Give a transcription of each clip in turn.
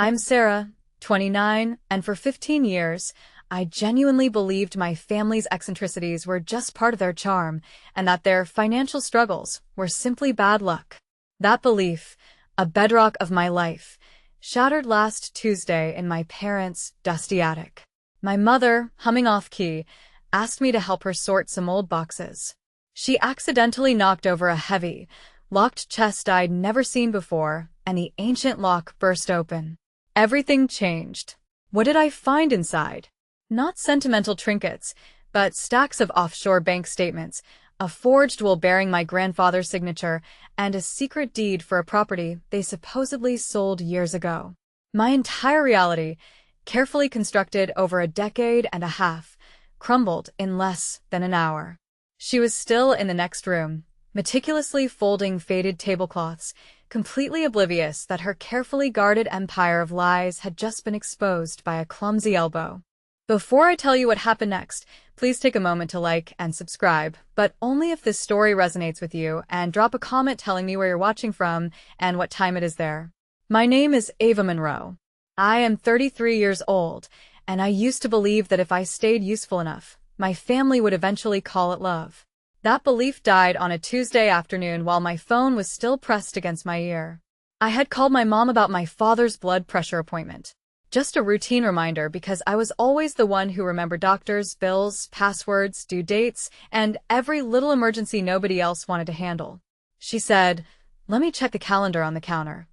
I'm Sarah, 29, and for 15 years, I genuinely believed my family's eccentricities were just part of their charm and that their financial struggles were simply bad luck. That belief, a bedrock of my life, shattered last Tuesday in my parents' dusty attic. My mother, humming off-key, asked me to help her sort some old boxes. She accidentally knocked over a heavy, locked chest I'd never seen before, and the ancient lock burst open. Everything changed. What did I find inside? Not sentimental trinkets, but stacks of offshore bank statements, a forged will bearing my grandfather's signature, and a secret deed for a property they supposedly sold years ago. My entire reality, carefully constructed over a decade and a half, crumbled in less than an hour. She was still in the next room, meticulously folding faded tablecloths, completely oblivious that her carefully guarded empire of lies had just been exposed by a clumsy elbow. Before I tell you what happened next, please take a moment to like and subscribe, but only if this story resonates with you, and drop a comment telling me where you're watching from and what time it is there. My name is Ava Monroe. I am 33 years old, and I used to believe that if I stayed useful enough, my family would eventually call it love. That belief died on a Tuesday afternoon while my phone was still pressed against my ear. I had called my mom about my father's blood pressure appointment. Just a routine reminder because I was always the one who remembered doctors, bills, passwords, due dates, and every little emergency nobody else wanted to handle. She said, "Let me check the calendar on the counter."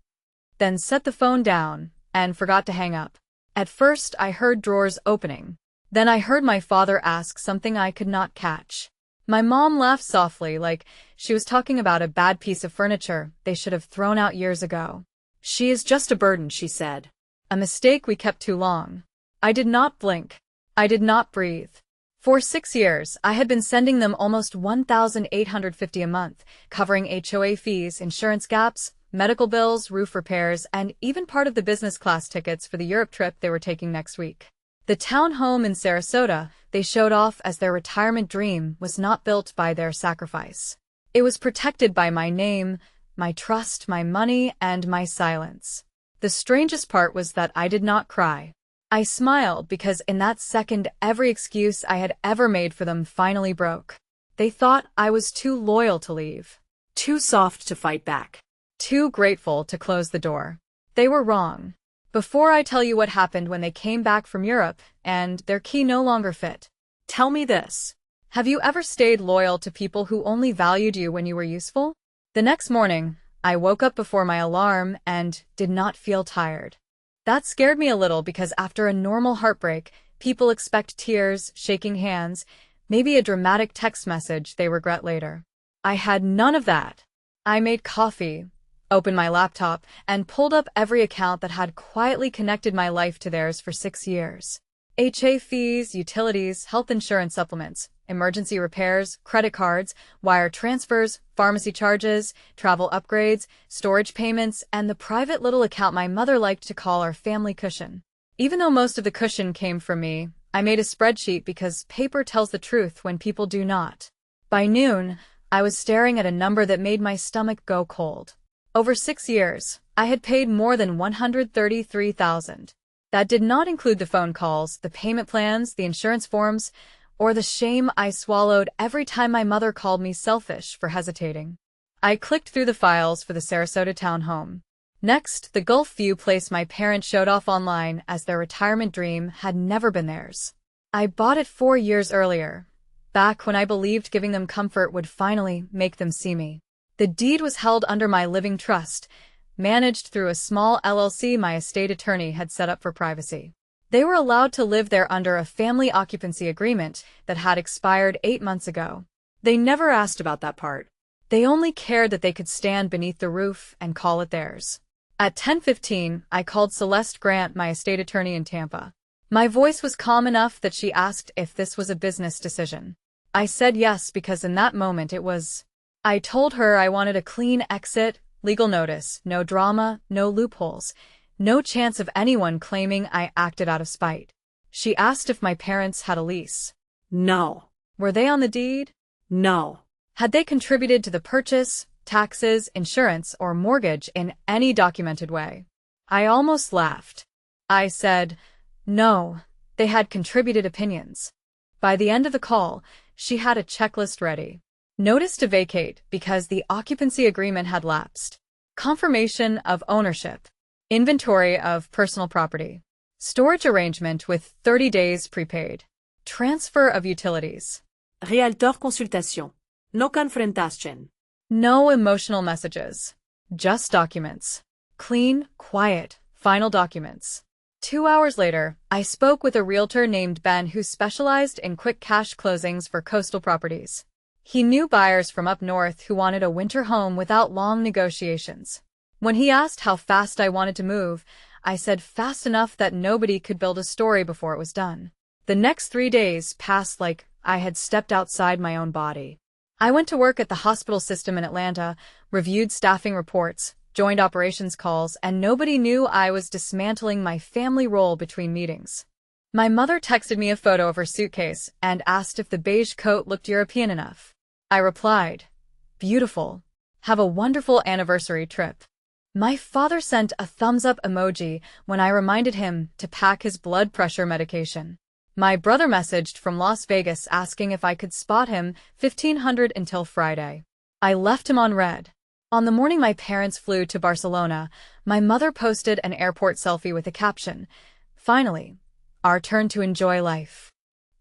Then set the phone down and forgot to hang up. At first, I heard drawers opening. Then I heard my father ask something I could not catch. My mom laughed softly, like she was talking about a bad piece of furniture they should have thrown out years ago. "She is just a burden," she said. A mistake we kept too long. I did not blink. I did not breathe. For 6 years, I had been sending them almost $1,850 a month, covering HOA fees, insurance gaps, medical bills, roof repairs, and even part of the business class tickets for the Europe trip they were taking next week. The town home in Sarasota they showed off as their retirement dream was not built by their sacrifice. It was protected by my name, my trust, my money, and my silence. The strangest part was that I did not cry. I smiled because in that second every excuse I had ever made for them finally broke. They thought I was too loyal to leave, too soft to fight back, too grateful to close the door. They were wrong. Before I tell you what happened when they came back from Europe and their key no longer fit, tell me this. Have you ever stayed loyal to people who only valued you when you were useful? The next morning, I woke up before my alarm and did not feel tired. That scared me a little because after a normal heartbreak, people expect tears, shaking hands, maybe a dramatic text message they regret later. I had none of that. I made coffee, opened my laptop, and pulled up every account that had quietly connected my life to theirs for 6 years. HA fees, utilities, health insurance supplements, emergency repairs, credit cards, wire transfers, pharmacy charges, travel upgrades, storage payments, and the private little account my mother liked to call our family cushion. Even though most of the cushion came from me, I made a spreadsheet because paper tells the truth when people do not. By noon, I was staring at a number that made my stomach go cold. Over 6 years, I had paid more than $133,000. That did not include the phone calls, the payment plans, the insurance forms, or the shame I swallowed every time my mother called me selfish for hesitating. I clicked through the files for the Sarasota townhome. Next, the Gulf View place my parents showed off online as their retirement dream had never been theirs. I bought it 4 years earlier, back when I believed giving them comfort would finally make them see me. The deed was held under my living trust, managed through a small LLC my estate attorney had set up for privacy. They were allowed to live there under a family occupancy agreement that had expired 8 months ago. They never asked about that part. They only cared that they could stand beneath the roof and call it theirs. At 10:15, I called Celeste Grant, my estate attorney in Tampa. My voice was calm enough that she asked if this was a business decision. I said yes because in that moment it was. I told her I wanted a clean exit, legal notice, no drama, no loopholes, no chance of anyone claiming I acted out of spite. She asked if my parents had a lease. No. Were they on the deed? No. Had they contributed to the purchase, taxes, insurance, or mortgage in any documented way? I almost laughed. I said, "No, they had contributed opinions." By the end of the call, she had a checklist ready. Notice to vacate because the occupancy agreement had lapsed. Confirmation of ownership. Inventory of personal property. Storage arrangement with 30 days prepaid. Transfer of utilities. Realtor consultation. No confrontation. No emotional messages. Just documents. Clean, quiet, final documents. 2 hours later, I spoke with a realtor named Ben who specialized in quick cash closings for coastal properties. He knew buyers from up north who wanted a winter home without long negotiations. When he asked how fast I wanted to move, I said fast enough that nobody could build a story before it was done. The next 3 days passed like I had stepped outside my own body. I went to work at the hospital system in Atlanta, reviewed staffing reports, joined operations calls, and nobody knew I was dismantling my family role between meetings. My mother texted me a photo of her suitcase and asked if the beige coat looked European enough. I replied, "Beautiful. Have a wonderful anniversary trip." My father sent a thumbs-up emoji when I reminded him to pack his blood pressure medication. My brother messaged from Las Vegas asking if I could spot him 1500 until Friday. I left him on red. On the morning my parents flew to Barcelona, my mother posted an airport selfie with a caption, "Finally, our turn to enjoy life."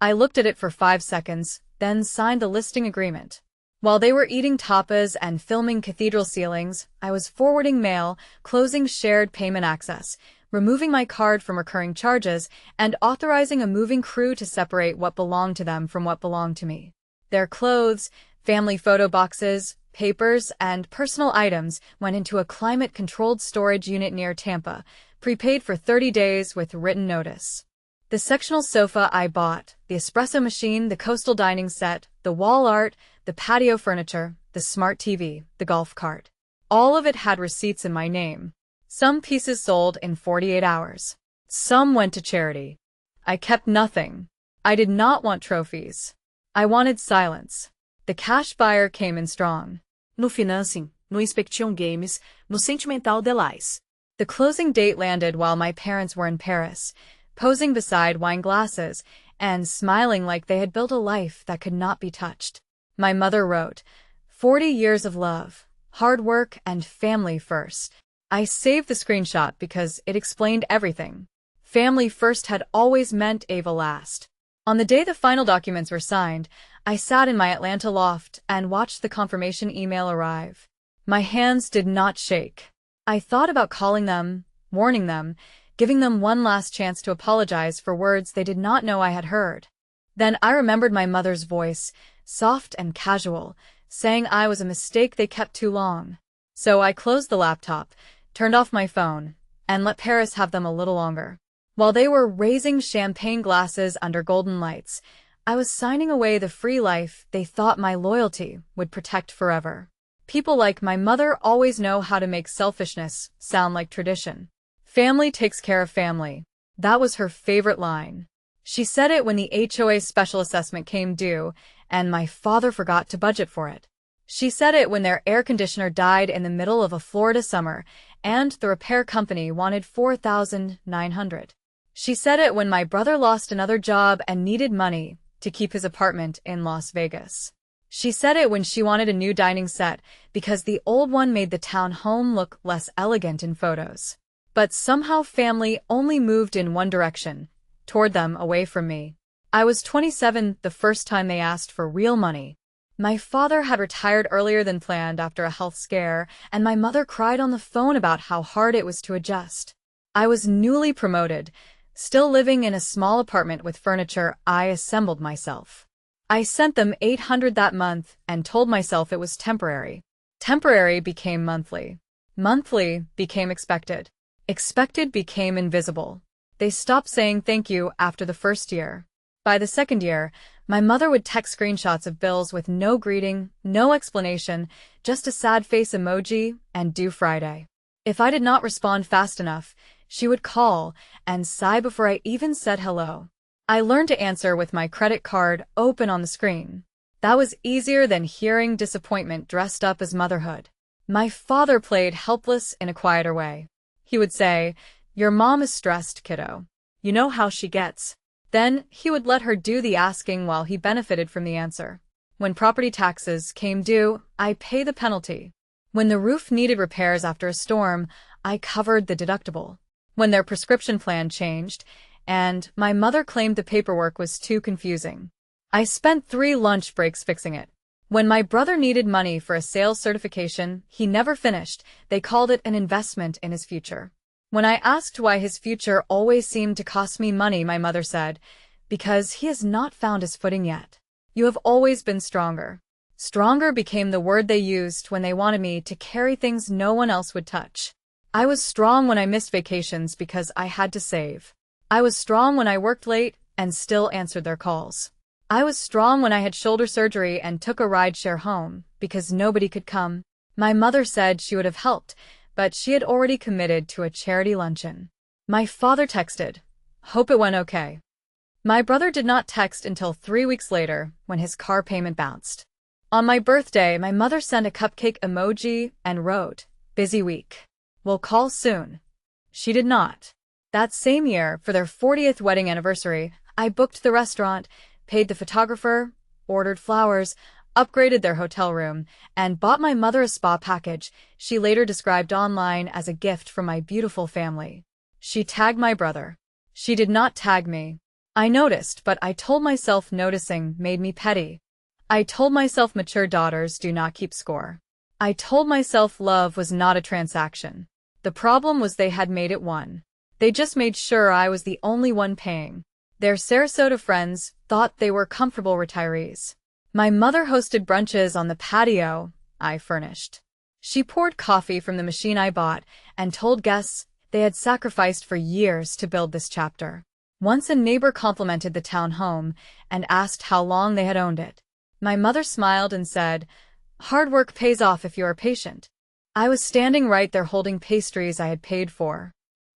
I looked at it for 5 seconds, then signed the listing agreement. While they were eating tapas and filming cathedral ceilings, I was forwarding mail, closing shared payment access, removing my card from recurring charges, and authorizing a moving crew to separate what belonged to them from what belonged to me. Their clothes, family photo boxes, papers, and personal items went into a climate-controlled storage unit near Tampa, prepaid for 30 days with written notice. The sectional sofa I bought, the espresso machine, the coastal dining set, the wall art, the patio furniture, the smart TV, the golf cart. All of it had receipts in my name. Some pieces sold in 48 hours. Some went to charity. I kept nothing. I did not want trophies. I wanted silence. The cash buyer came in strong. No financing, no inspection games, no sentimental delights. The closing date landed while my parents were in Paris, posing beside wine glasses and smiling like they had built a life that could not be touched. My mother wrote, 40 years of love, hard work, and family first. I saved the screenshot because it explained everything. Family first had always meant Ava last. On the day the final documents were signed, I sat in my Atlanta loft and watched the confirmation email arrive. My hands did not shake. I thought about calling them, warning them, giving them one last chance to apologize for words they did not know I had heard. Then I remembered my mother's voice, soft and casual, saying I was a mistake they kept too long. So I closed the laptop, turned off my phone, and let Paris have them a little longer. While they were raising champagne glasses under golden lights, I was signing away the free life they thought my loyalty would protect forever. People like my mother always know how to make selfishness sound like tradition. Family takes care of family. That was her favorite line. She said it when the HOA special assessment came due, and my father forgot to budget for it. She said it when their air conditioner died in the middle of a Florida summer, and the repair company wanted $4,900. She said it when my brother lost another job and needed money to keep his apartment in Las Vegas. She said it when she wanted a new dining set because the old one made the town home look less elegant in photos. But somehow family only moved in one direction, toward them, away from me. I was 27 the first time they asked for real money. My father had retired earlier than planned after a health scare, and my mother cried on the phone about how hard it was to adjust. I was newly promoted, still living in a small apartment with furniture I assembled myself. I sent them $800 that month and told myself it was temporary. Temporary became monthly. Monthly became expected. Expected became invisible. They stopped saying thank you after the first year. By the second year, my mother would text screenshots of bills with no greeting, no explanation, just a sad face emoji and due Friday. If I did not respond fast enough, she would call and sigh before I even said hello. I learned to answer with my credit card open on the screen. That was easier than hearing disappointment dressed up as motherhood. My father played helpless in a quieter way. He would say, "Your mom is stressed, kiddo. You know how she gets." Then he would let her do the asking while he benefited from the answer. When property taxes came due, I pay the penalty. When the roof needed repairs after a storm, I covered the deductible. When their prescription plan changed, and my mother claimed the paperwork was too confusing, I spent 3 lunch breaks fixing it. When my brother needed money for a sales certification he never finished, they called it an investment in his future. When I asked why his future always seemed to cost me money, my mother said, "Because he has not found his footing yet. You have always been stronger." Stronger became the word they used when they wanted me to carry things no one else would touch. I was strong when I missed vacations because I had to save. I was strong when I worked late and still answered their calls. I was strong when I had shoulder surgery and took a rideshare home because nobody could come. My mother said she would have helped, but she had already committed to a charity luncheon. My father texted, "Hope it went okay." My brother did not text until 3 weeks later when his car payment bounced. On my birthday, my mother sent a cupcake emoji and wrote, "Busy week. We'll call soon." She did not. That same year, for their 40th wedding anniversary, I booked the restaurant, paid the photographer, ordered flowers, upgraded their hotel room, and bought my mother a spa package she later described online as a gift from my beautiful family. She tagged my brother. She did not tag me. I noticed, but I told myself noticing made me petty. I told myself mature daughters do not keep score. I told myself love was not a transaction. The problem was they had made it one. They just made sure I was the only one paying. Their Sarasota friends thought they were comfortable retirees. My mother hosted brunches on the patio I furnished. She poured coffee from the machine I bought and told guests they had sacrificed for years to build this chapter. Once a neighbor complimented the town home and asked how long they had owned it. My mother smiled and said, "Hard work pays off if you are patient." I was standing right there holding pastries I had paid for.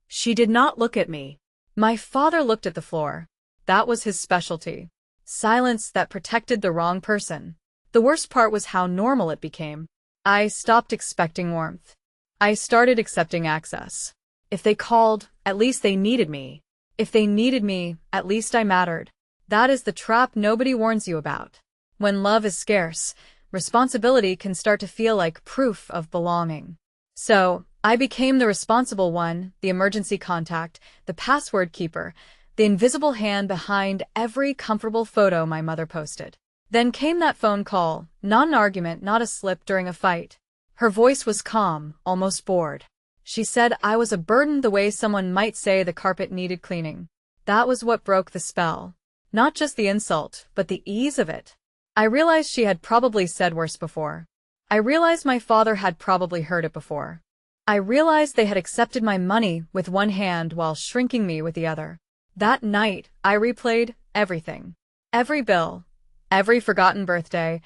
She did not look at me. My father looked at the floor. That was his specialty. Silence that protected the wrong person. The worst part was how normal it became. I stopped expecting warmth. I started accepting access. If they called, at least they needed me. If they needed me, at least I mattered. That is the trap nobody warns you about. When love is scarce, responsibility can start to feel like proof of belonging. So, I became the responsible one, the emergency contact, the password keeper, the invisible hand behind every comfortable photo my mother posted. Then came that phone call, not an argument, not a slip during a fight. Her voice was calm, almost bored. She said I was a burden the way someone might say the carpet needed cleaning. That was what broke the spell. Not just the insult, but the ease of it. I realized she had probably said worse before. I realized my father had probably heard it before. I realized they had accepted my money with one hand while shrinking me with the other. That night, I replayed everything. Every bill, every forgotten birthday,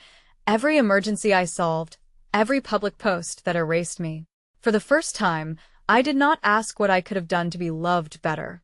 every emergency I solved, every public post that erased me. For the first time, I did not ask what I could have done to be loved better.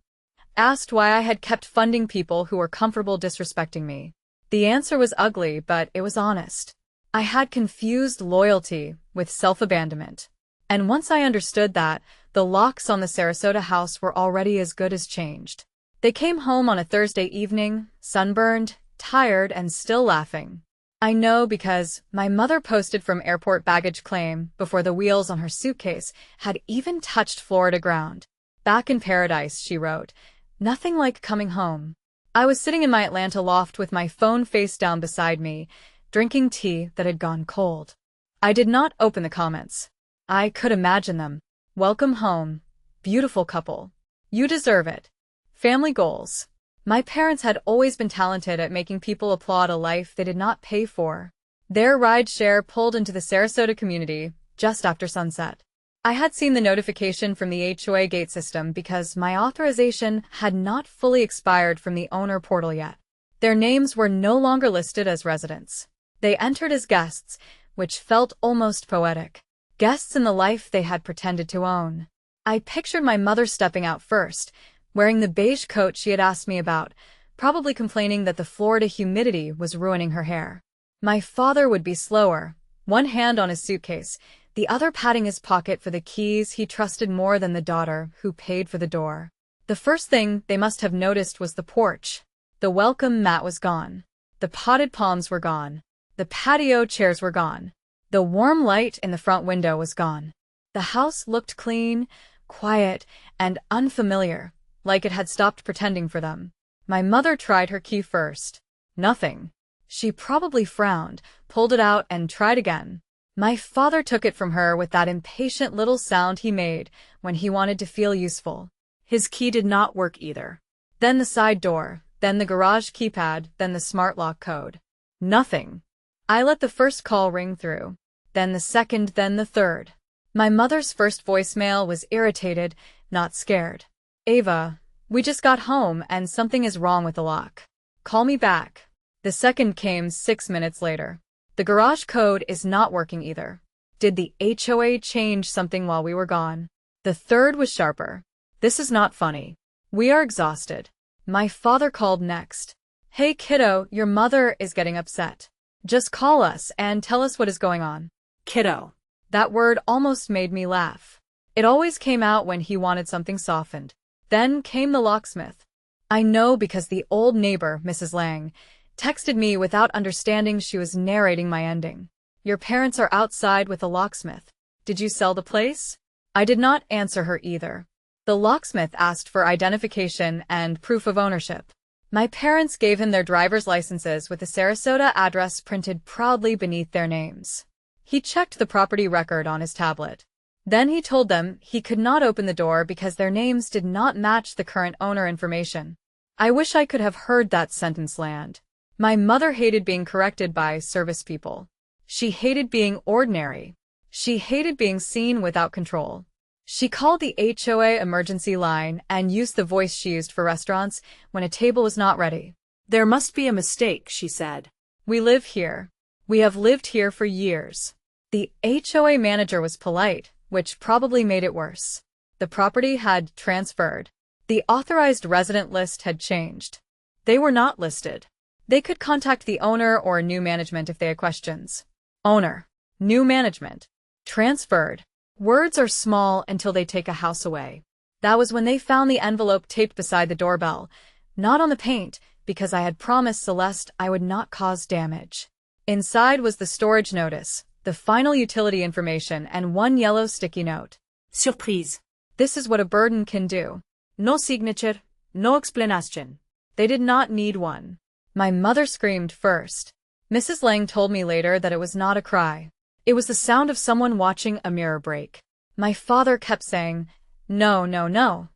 Asked why I had kept funding people who were comfortable disrespecting me. The answer was ugly, but it was honest. I had confused loyalty with self-abandonment. And once I understood that, the locks on the Sarasota house were already as good as changed. They came home on a Thursday evening, sunburned, tired, and still laughing. I know because my mother posted from airport baggage claim before the wheels on her suitcase had even touched Florida ground. "Back in paradise," she wrote. "Nothing like coming home." I was sitting in my Atlanta loft with my phone face down beside me, drinking tea that had gone cold. I did not open the comments. I could imagine them. "Welcome home. Beautiful couple. You deserve it. Family goals." My parents had always been talented at making people applaud a life they did not pay for. Their rideshare pulled into the Sarasota community just after sunset. I had seen the notification from the HOA gate system because my authorization had not fully expired from the owner portal yet. Their names were no longer listed as residents. They entered as guests, which felt almost poetic. Guests in the life they had pretended to own. I pictured my mother stepping out first, wearing the beige coat she had asked me about, probably complaining that the Florida humidity was ruining her hair. My father would be slower, one hand on his suitcase, the other patting his pocket for the keys he trusted more than the daughter who paid for the door. The first thing they must have noticed was the porch. The welcome mat was gone. The potted palms were gone. The patio chairs were gone. The warm light in the front window was gone. The house looked clean, quiet, and unfamiliar, like it had stopped pretending for them. My mother tried her key first. Nothing. She probably frowned, pulled it out, and tried again. My father took it from her with that impatient little sound he made when he wanted to feel useful. His key did not work either. Then the side door, then the garage keypad, then the smart lock code. Nothing. I let the first call ring through. Then the second, then the third. My mother's first voicemail was irritated, not scared. Ava, we just got home and something is wrong with the lock. Call me back. The second came 6 minutes later. The garage code is not working either. Did the HOA change something while we were gone? The third was sharper. This is not funny. We are exhausted. My father called next. Hey kiddo, your mother is getting upset. Just call us and tell us what is going on. Kiddo. That word almost made me laugh. It always came out when he wanted something softened. Then came the locksmith. I know because the old neighbor, Mrs. Lang, texted me without understanding she was narrating my ending. Your parents are outside with a locksmith. Did you sell the place? I did not answer her either. The locksmith asked for identification and proof of ownership. My parents gave him their driver's licenses with the Sarasota address printed proudly beneath their names. He checked the property record on his tablet. Then he told them he could not open the door because their names did not match the current owner information. I wish I could have heard that sentence land. My mother hated being corrected by service people. She hated being ordinary. She hated being seen without control. She called the HOA emergency line and used the voice she used for restaurants when a table was not ready. There must be a mistake, she said. We live here. We have lived here for years. The HOA manager was polite, which probably made it worse. The property had transferred. The authorized resident list had changed. They were not listed. They could contact the owner or new management if they had questions. Owner. New management. Transferred. Words are small until they take a house away. That was when they found the envelope taped beside the doorbell, not on the paint, because I had promised Celeste I would not cause damage. Inside was the storage notice, the final utility information, and one yellow sticky note. Surprise. This is what a burden can do. No signature, no explanation. They did not need one. My mother screamed first. Mrs. Lang told me later that it was not a cry. It was the sound of someone watching a mirror break. My father kept saying, "No, no, no,"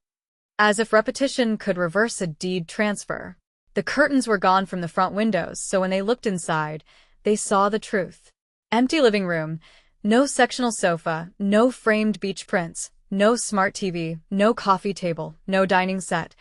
as if repetition could reverse a deed transfer. The curtains were gone from the front windows, so when they looked inside, they saw the truth. Empty living room, no sectional sofa, no framed beach prints, no smart TV, no coffee table, no dining set,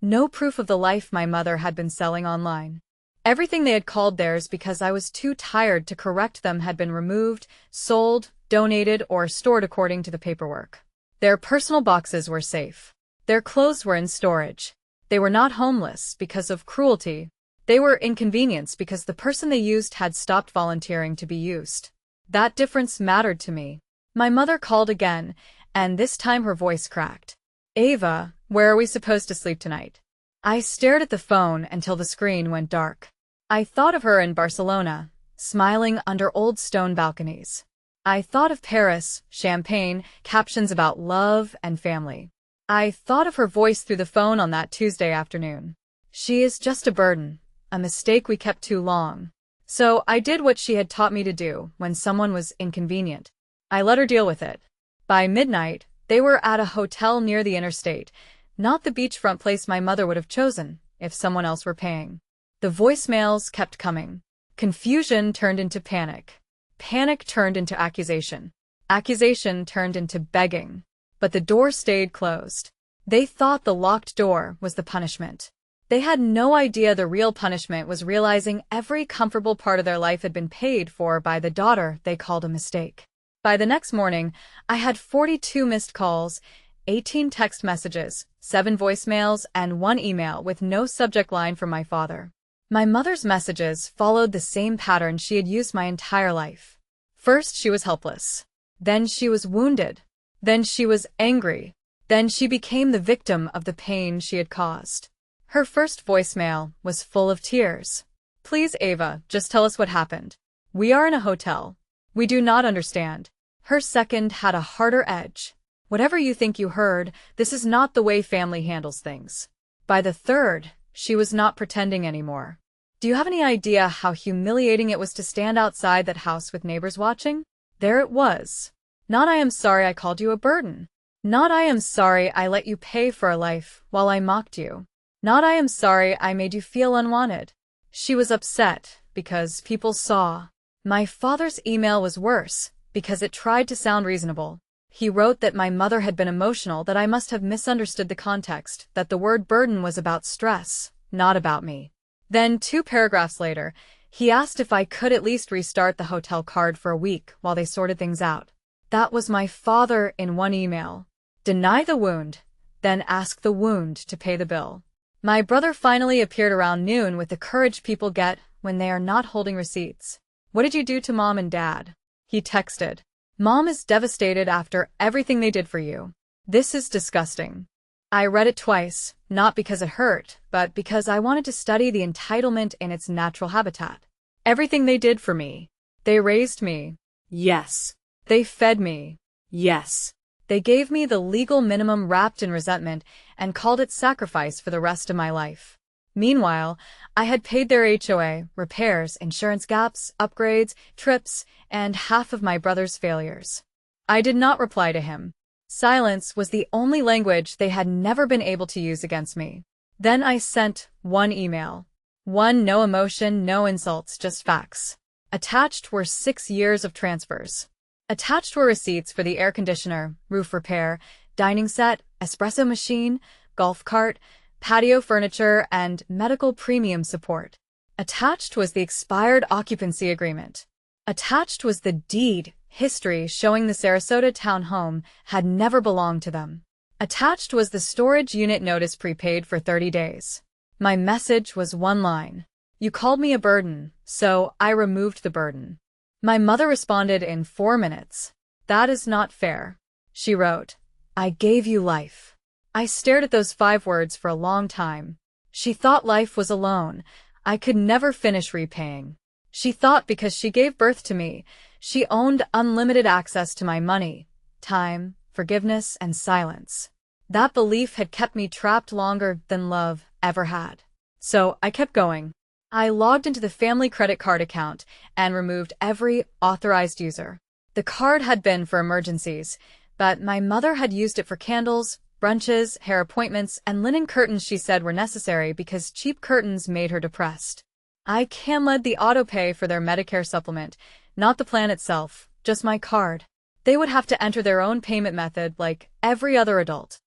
no proof of the life my mother had been selling online. Everything they had called theirs because I was too tired to correct them had been removed, sold, donated, or stored according to the paperwork. Their personal boxes were safe. Their clothes were in storage. They were not homeless because of cruelty. They were inconvenienced because the person they used had stopped volunteering to be used. That difference mattered to me. My mother called again, and this time her voice cracked. Ava, where are we supposed to sleep tonight? I stared at the phone until the screen went dark. I thought of her in Barcelona, smiling under old stone balconies. I thought of Paris, champagne, captions about love and family. I thought of her voice through the phone on that Tuesday afternoon. She is just a burden, a mistake we kept too long. So I did what she had taught me to do when someone was inconvenient. I let her deal with it. By midnight, they were at a hotel near the interstate, not the beachfront place my mother would have chosen if someone else were paying. The voicemails kept coming. Confusion turned into panic. Panic turned into accusation. Accusation turned into begging. But the door stayed closed. They thought the locked door was the punishment. They had no idea the real punishment was realizing every comfortable part of their life had been paid for by the daughter they called a mistake. By the next morning, I had 42 missed calls, 18 text messages, 7 voicemails, and 1 email with no subject line from my father. My mother's messages followed the same pattern she had used my entire life. First, she was helpless. Then she was wounded. Then she was angry. Then she became the victim of the pain she had caused. Her first voicemail was full of tears. Please, Ava, just tell us what happened. We are in a hotel. We do not understand. Her second had a harder edge. Whatever you think you heard, this is not the way family handles things. By the third, she was not pretending anymore. Do you have any idea how humiliating it was to stand outside that house with neighbors watching? There it was. Not I am sorry I called you a burden. Not I am sorry I let you pay for a life while I mocked you. Not I am sorry I made you feel unwanted. She was upset because people saw. My father's email was worse because it tried to sound reasonable. He wrote that my mother had been emotional, that I must have misunderstood the context, that the word burden was about stress, not about me. Then 2 paragraphs later, he asked if I could at least restart the hotel card for a week while they sorted things out. That was my father in one email. Deny the wound, then ask the wound to pay the bill. My brother finally appeared around noon with the courage people get when they are not holding receipts. What did you do to Mom and Dad? He texted. Mom is devastated after everything they did for you. This is disgusting. I read it twice, not because it hurt, but because I wanted to study the entitlement in its natural habitat. Everything they did for me. They raised me. Yes. They fed me. Yes. They gave me the legal minimum wrapped in resentment and called it sacrifice for the rest of my life. Meanwhile, I had paid their HOA, repairs, insurance gaps, upgrades, trips, and half of my brother's failures. I did not reply to him. Silence was the only language they had never been able to use against me. Then I sent one email. One, no emotion, no insults, just facts. Attached were 6 years of transfers. Attached were receipts for the air conditioner, roof repair, dining set, espresso machine, golf cart, patio furniture, and medical premium support. Attached was the expired occupancy agreement. Attached was the deed history showing the Sarasota townhome had never belonged to them. Attached was the storage unit notice prepaid for 30 days. My message was one line. You called me a burden, so I removed the burden. My mother responded in 4 minutes. That is not fair. She wrote, I gave you life. I stared at those 5 words for a long time. She thought life was a loan I could never finish repaying. She thought because she gave birth to me, she owned unlimited access to my money, time, forgiveness, and silence. That belief had kept me trapped longer than love ever had. So I kept going. I logged into the family credit card account and removed every authorized user. The card had been for emergencies, but my mother had used it for candles, brunches, hair appointments, and linen curtains she said were necessary because cheap curtains made her depressed. I canceled the autopay for their Medicare supplement, not the plan itself, just my card. They would have to enter their own payment method like every other adult.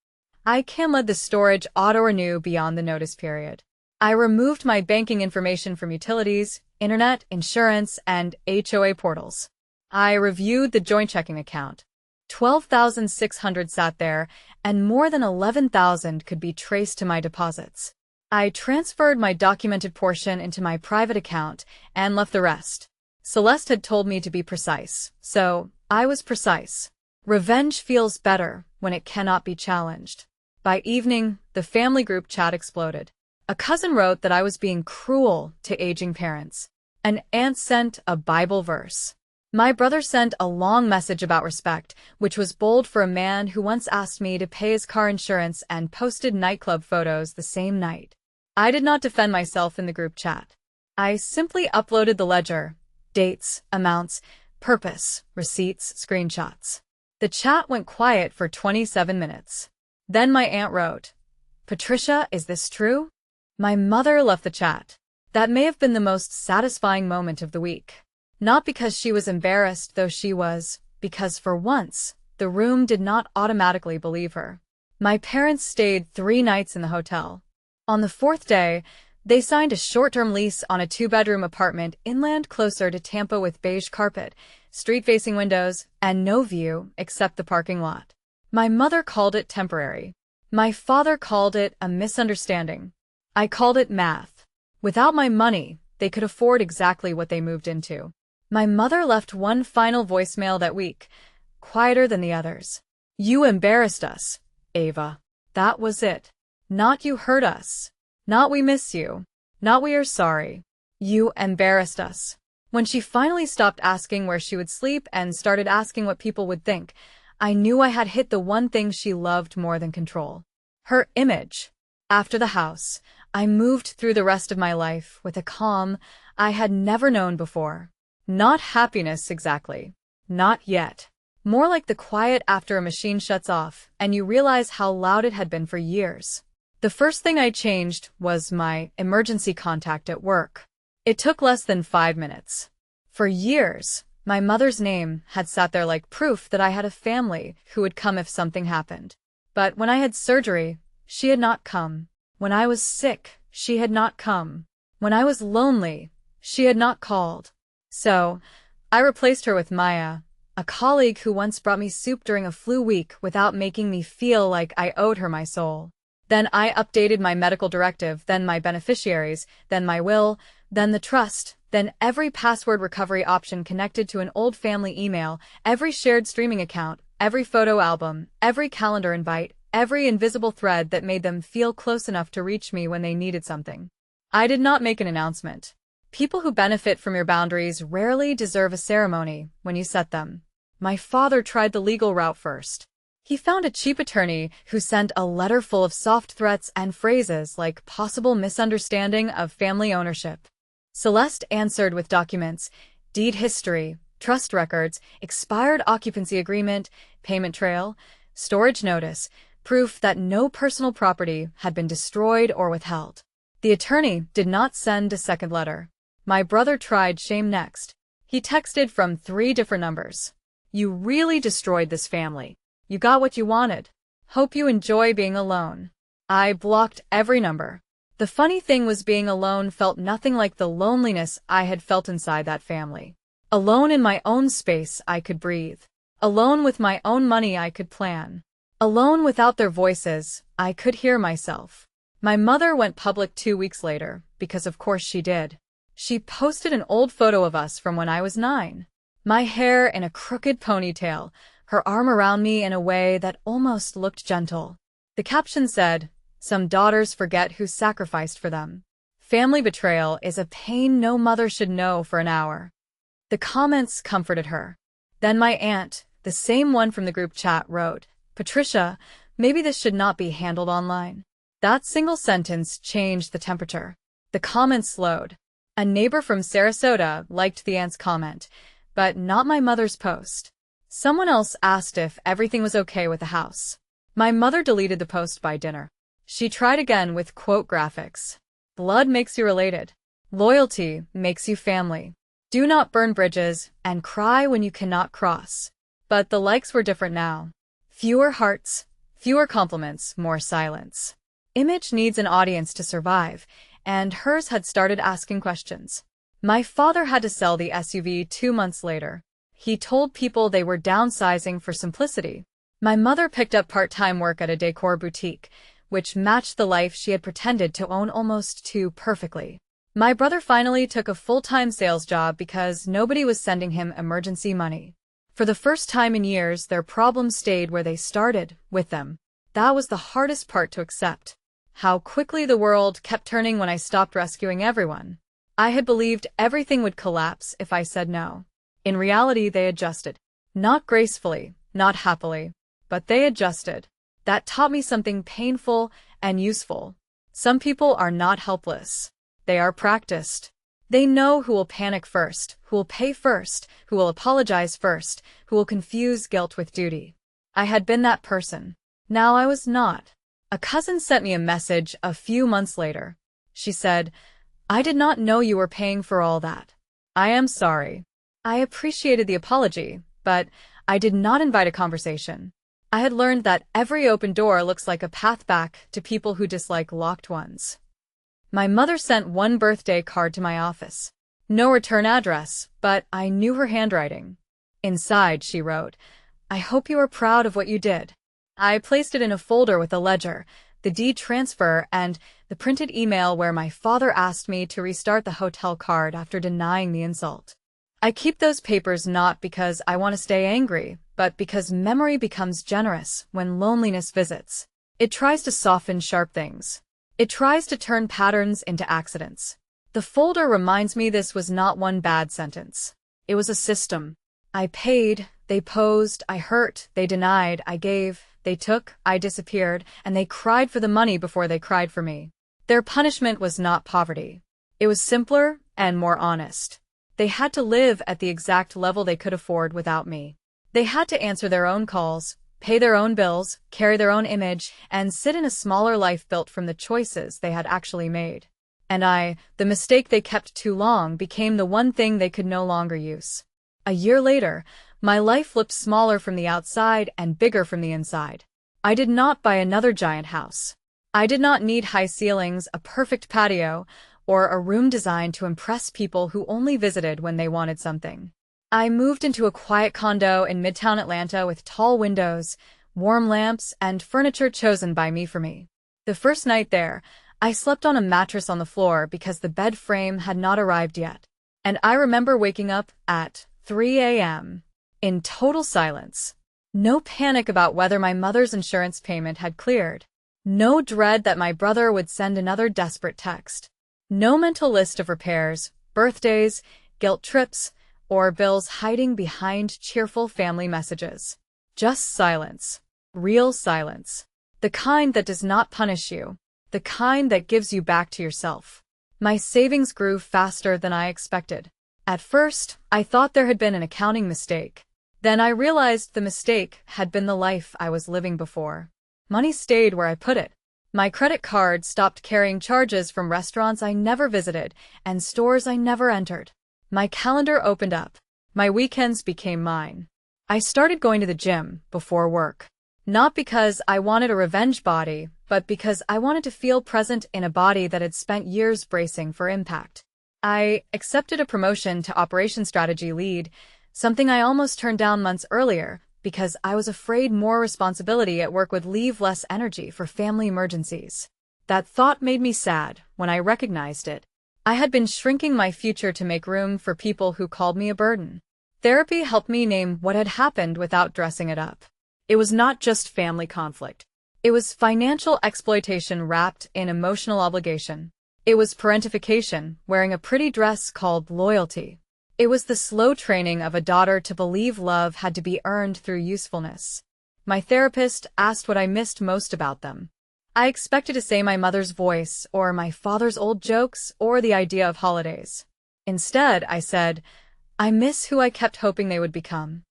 I canceled the storage auto-renew beyond the notice period. I removed my banking information from utilities, internet, insurance, and HOA portals. I reviewed the joint checking account. 12,600 sat there, and more than 11,000 could be traced to my deposits. I transferred my documented portion into my private account and left the rest. Celeste had told me to be precise, so I was precise. Revenge feels better when it cannot be challenged. By evening, the family group chat exploded. A cousin wrote that I was being cruel to aging parents. An aunt sent a Bible verse. My brother sent a long message about respect, which was bold for a man who once asked me to pay his car insurance and posted nightclub photos the same night. I did not defend myself in the group chat. I simply uploaded the ledger, dates, amounts, purpose, receipts, screenshots. The chat went quiet for 27 minutes. Then my aunt wrote, Patricia, is this true? My mother left the chat. That may have been the most satisfying moment of the week. Not because she was embarrassed, though she was, because for once, the room did not automatically believe her. My parents stayed 3 nights in the hotel. On the 4th day, they signed a short-term lease on a 2-bedroom apartment inland closer to Tampa with beige carpet, street-facing windows, and no view except the parking lot. My mother called it temporary. My father called it a misunderstanding. I called it math. Without my money, they could afford exactly what they moved into. My mother left one final voicemail that week. quieter than the others. You embarrassed us, Ava. That was it. Not you hurt us. Not we miss you. Not we are sorry. You embarrassed us. When she finally stopped asking where she would sleep and started asking what people would think, I knew I had hit the one thing she loved more than control. Her image. After the house, I moved through the rest of my life with a calm I had never known before. Not happiness exactly. Not yet. More like the quiet after a machine shuts off and you realize how loud it had been for years. The first thing I changed was my emergency contact at work. It took less than 5 minutes. For years, my mother's name had sat there like proof that I had a family who would come if something happened. But when I had surgery, she had not come. When I was sick, she had not come. When I was lonely, she had not called. So, I replaced her with Maya, a colleague who once brought me soup during a flu week without making me feel like I owed her my soul. Then I updated my medical directive, then my beneficiaries, then my will, then the trust, then every password recovery option connected to an old family email, every shared streaming account, every photo album, every calendar invite, every invisible thread that made them feel close enough to reach me when they needed something. I did not make an announcement. People who benefit from your boundaries rarely deserve a ceremony when you set them. My father tried the legal route first. He found a cheap attorney who sent a letter full of soft threats and phrases like possible misunderstanding of family ownership. Celeste answered with documents, deed history, trust records, expired occupancy agreement, payment trail, storage notice, proof that no personal property had been destroyed or withheld. The attorney did not send a second letter. My brother tried shame next. He texted from 3 different numbers. You really destroyed this family. You got what you wanted. Hope you enjoy being alone. I blocked every number. The funny thing was being alone felt nothing like the loneliness I had felt inside that family. Alone in my own space I could breathe. Alone with my own money I could plan. Alone without their voices, I could hear myself. My mother went public 2 weeks later, because of course she did. She posted an old photo of us from when I was 9. My hair in a crooked ponytail, her arm around me in a way that almost looked gentle. The caption said, "Some daughters forget who sacrificed for them. Family betrayal is a pain no mother should know for an hour." The comments comforted her. Then my aunt, the same one from the group chat, wrote, "Patricia, maybe this should not be handled online." That single sentence changed the temperature. The comments slowed. A neighbor from Sarasota liked the aunt's comment, but not my mother's post. Someone else asked if everything was okay with the house. My mother deleted the post by dinner. She tried again with quote graphics. Blood makes you related. Loyalty makes you family. Do not burn bridges and cry when you cannot cross. But the likes were different now. Fewer hearts, fewer compliments, more silence. Image needs an audience to survive, and hers had started asking questions. My father had to sell the SUV 2 months later. He told people they were downsizing for simplicity. My mother picked up part-time work at a decor boutique, which matched the life she had pretended to own almost too perfectly. My brother finally took a full-time sales job because nobody was sending him emergency money. For the first time in years, their problems stayed where they started, with them. That was the hardest part to accept. How quickly the world kept turning when I stopped rescuing everyone. I had believed everything would collapse if I said no. In reality, they adjusted. Not gracefully, not happily, but they adjusted. That taught me something painful and useful. Some people are not helpless. They are practiced. They know who will panic first, who will pay first, who will apologize first, who will confuse guilt with duty. I had been that person. Now I was not. A cousin sent me a message a few months later. She said, "I did not know you were paying for all that. I am sorry." I appreciated the apology, but I did not invite a conversation. I had learned that every open door looks like a path back to people who dislike locked ones. My mother sent one birthday card to my office. No return address, but I knew her handwriting. Inside, she wrote, "I hope you are proud of what you did." I placed it in a folder with the ledger, the deed transfer, and the printed email where my father asked me to restart the hotel card after denying the insult. I keep those papers not because I want to stay angry, but because memory becomes generous when loneliness visits. It tries to soften sharp things. It tries to turn patterns into accidents. The folder reminds me this was not one bad sentence. It was a system. I paid, they posed, I hurt, they denied, I gave, they took, I disappeared, and they cried for the money before they cried for me. Their punishment was not poverty. It was simpler and more honest. They had to live at the exact level they could afford without me. They had to answer their own calls, pay their own bills, carry their own image, and sit in a smaller life built from the choices they had actually made. And the mistake they kept too long, became the one thing they could no longer use. A year later, my life looked smaller from the outside and bigger from the inside. I did not buy another giant house. I did not need high ceilings, a perfect patio, or a room designed to impress people who only visited when they wanted something. I moved into a quiet condo in Midtown Atlanta with tall windows, warm lamps, and furniture chosen by me for me. The first night there, I slept on a mattress on the floor because the bed frame had not arrived yet. And I remember waking up at 3 a.m. in total silence. No panic about whether my mother's insurance payment had cleared. No dread that my brother would send another desperate text. No mental list of repairs, birthdays, guilt trips, or bills hiding behind cheerful family messages. Just silence. Real silence. The kind that does not punish you. The kind that gives you back to yourself. My savings grew faster than I expected. At first, I thought there had been an accounting mistake. Then I realized the mistake had been the life I was living before. Money stayed where I put it. My credit card stopped carrying charges from restaurants I never visited and stores I never entered. My calendar opened up. My weekends became mine. I started going to the gym before work. Not because I wanted a revenge body, but because I wanted to feel present in a body that had spent years bracing for impact. I accepted a promotion to Operation Strategy Lead, something I almost turned down months earlier because I was afraid more responsibility at work would leave less energy for family emergencies. That thought made me sad when I recognized it. I had been shrinking my future to make room for people who called me a burden. Therapy helped me name what had happened without dressing it up. It was not just family conflict. It was financial exploitation wrapped in emotional obligation. It was parentification, wearing a pretty dress called loyalty. It was the slow training of a daughter to believe love had to be earned through usefulness. My therapist asked what I missed most about them. I expected to say my mother's voice, or my father's old jokes, or the idea of holidays. Instead, I said, I miss who I kept hoping they would become.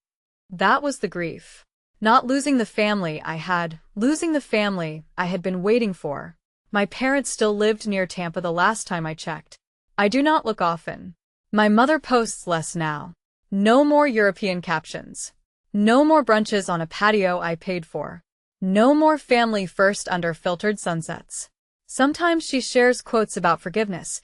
That was the grief. Not losing the family I had, losing the family I had been waiting for. My parents still lived near Tampa the last time I checked. I do not look often. My mother posts less now. No more European captions. No more brunches on a patio I paid for. No more family first under filtered sunsets. Sometimes she shares quotes about forgiveness,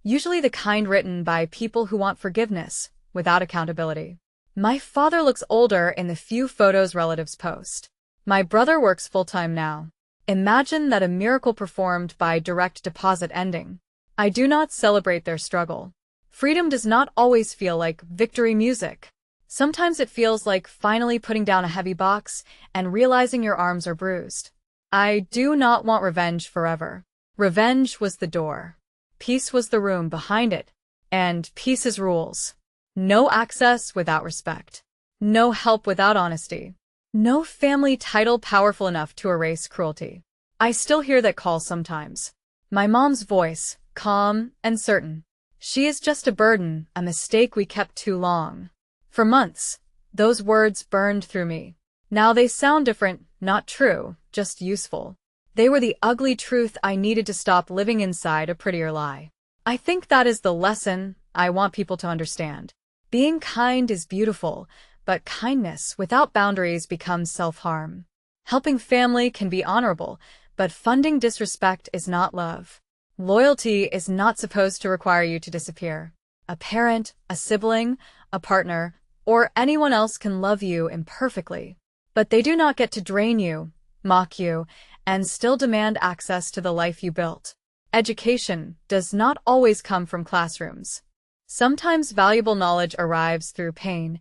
usually the kind written by people who want forgiveness, without accountability. My father looks older in the few photos relatives post. My brother works full-time now. Imagine that a miracle performed by direct deposit ending. I do not celebrate their struggle. Freedom does not always feel like victory music. Sometimes it feels like finally putting down a heavy box and realizing your arms are bruised. I do not want revenge forever. Revenge was the door. Peace was the room behind it. And peace is rules. No access without respect. No help without honesty. No family title powerful enough to erase cruelty. I still hear that call sometimes. My mom's voice, calm and certain. She is just a burden, a mistake we kept too long. For months, those words burned through me. Now they sound different, not true, just useful. They were the ugly truth I needed to stop living inside a prettier lie. I think that is the lesson I want people to understand. Being kind is beautiful, but kindness without boundaries becomes self-harm. Helping family can be honorable, but funding disrespect is not love. Loyalty is not supposed to require you to disappear. A parent, a sibling, a partner, or anyone else can love you imperfectly. But they do not get to drain you, mock you, and still demand access to the life you built. Education does not always come from classrooms. Sometimes valuable knowledge arrives through pain,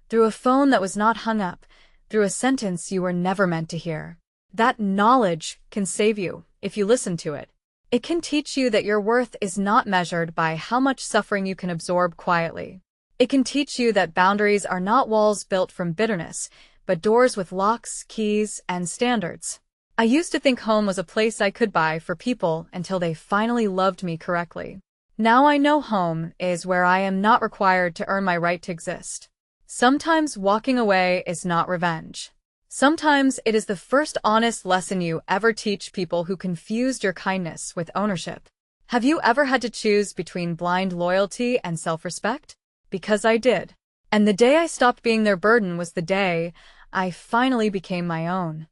through a phone that was not hung up, through a sentence you were never meant to hear. That knowledge can save you if you listen to it. It can teach you that your worth is not measured by how much suffering you can absorb quietly. It can teach you that boundaries are not walls built from bitterness, but doors with locks, keys, and standards. I used to think home was a place I could buy for people until they finally loved me correctly. Now I know home is where I am not required to earn my right to exist. Sometimes walking away is not revenge. Sometimes it is the first honest lesson you ever teach people who confused your kindness with ownership. Have you ever had to choose between blind loyalty and self-respect? Because I did. And the day I stopped being their burden was the day I finally became my own.